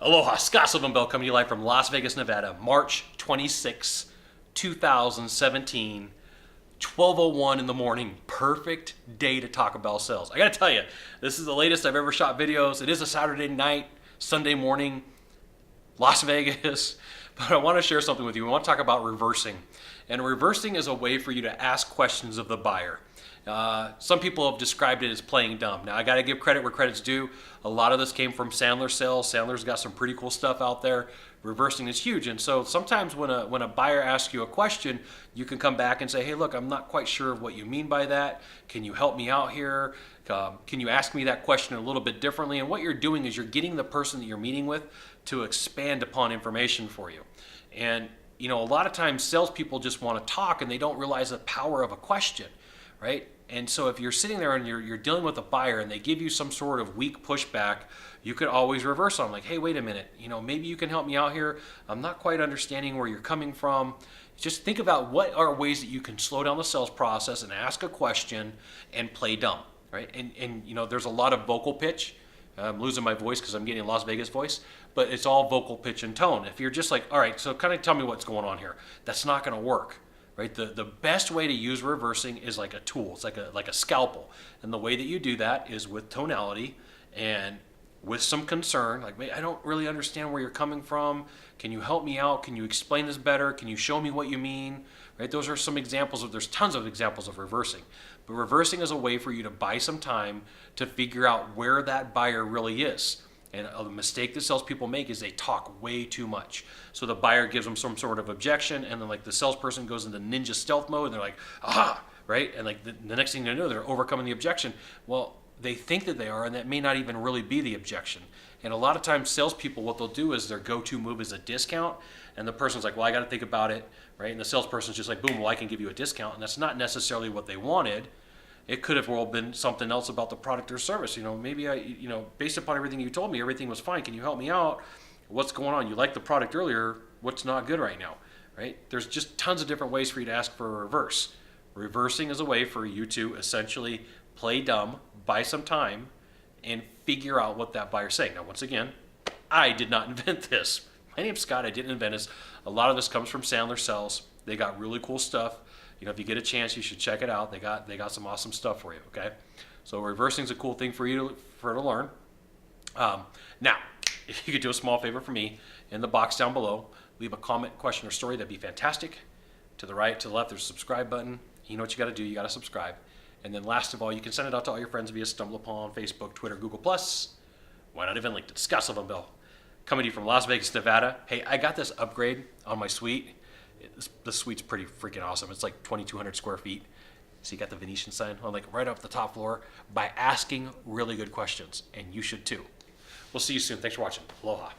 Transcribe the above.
Aloha, Scott Sylvan Bell coming to you live from Las Vegas, Nevada, March 26, 2017, 12:01 in the morning. Perfect day to talk about sales. I gotta tell you, this is the latest I've ever shot videos. It is a Saturday night, Sunday morning, Las Vegas, but I want to share something with you. I want to talk about reversing. And reversing is a way for you to ask questions of the buyer. Some people have described it as playing dumb. Now, I got to give credit where credit's due. A lot of this came from Sandler Sales. Sandler's got some pretty cool stuff out there. Reversing is huge. And so sometimes when a buyer asks you a question, you can come back and say, hey, look, I'm not quite sure of what you mean by that. Can you help me out here? Can you ask me that question a little bit differently? And what you're doing is you're getting the person that you're meeting with to expand upon information for you. And you know, a lot of times salespeople just want to talk and they don't realize the power of a question, right? And so if you're sitting there and you're dealing with a buyer and they give you some sort of weak pushback, you could always reverse on them. Like, hey, wait a minute, you know, maybe you can help me out here. I'm not quite understanding where you're coming from. Just think about what are ways that you can slow down the sales process and ask a question and play dumb, right? And you know, there's a lot of vocal pitch. I'm losing my voice because I'm getting a Las Vegas voice, but it's all vocal pitch and tone. If you're just like, all right, so kind of tell me what's going on here, that's not going to work, right? The best way to use reversing is like a tool. It's like a scalpel. And the way that you do that is with tonality and with some concern, like, I don't really understand where you're coming from. Can you help me out? Can you explain this better? Can you show me what you mean? Right? Those are some examples there's tons of examples of reversing. But reversing is a way for you to buy some time to figure out where that buyer really is. And a mistake that salespeople make is they talk way too much. So the buyer gives them some sort of objection, and then like the salesperson goes into ninja stealth mode, and they're like, aha, right? And like the next thing they know, they're overcoming the objection. Well, they think that they are, and that may not even really be the objection. And a lot of times salespeople, what they'll do is their go-to move is a discount, and the person's like, well, I got to think about it, right? And the salesperson's just like, boom, well, I can give you a discount, and that's not necessarily what they wanted. It could have well been something else about the product or service. You know, maybe based upon everything you told me, everything was fine. Can you help me out? What's going on? You liked the product earlier. What's not good right now, right? There's just tons of different ways for you to ask for a reverse. Reversing is a way for you to essentially play dumb, buy some time, and figure out what that buyer's saying. Now, once again, I did not invent this. My name's Scott. I didn't invent this. A lot of this comes from Sandler Sales. They got really cool stuff. You know, if you get a chance, you should check it out. They got some awesome stuff for you. Okay, so reversing is a cool thing for you to learn. Now, if you could do a small favor for me, in the box down below, leave a comment, question, or story. That'd be fantastic. To the right, to the left, there's a subscribe button. You know what you got to do. You got to subscribe. And then last of all, you can send it out to all your friends via StumbleUpon, Facebook, Twitter, Google+. Why not even link to Scott Sylvan Bell, coming to you from Las Vegas, Nevada. Hey, I got this upgrade on my suite. The suite's pretty freaking awesome. It's like 2,200 square feet. So you got the Venetian sign on like right up the top floor by asking really good questions. And you should too. We'll see you soon. Thanks for watching. Aloha.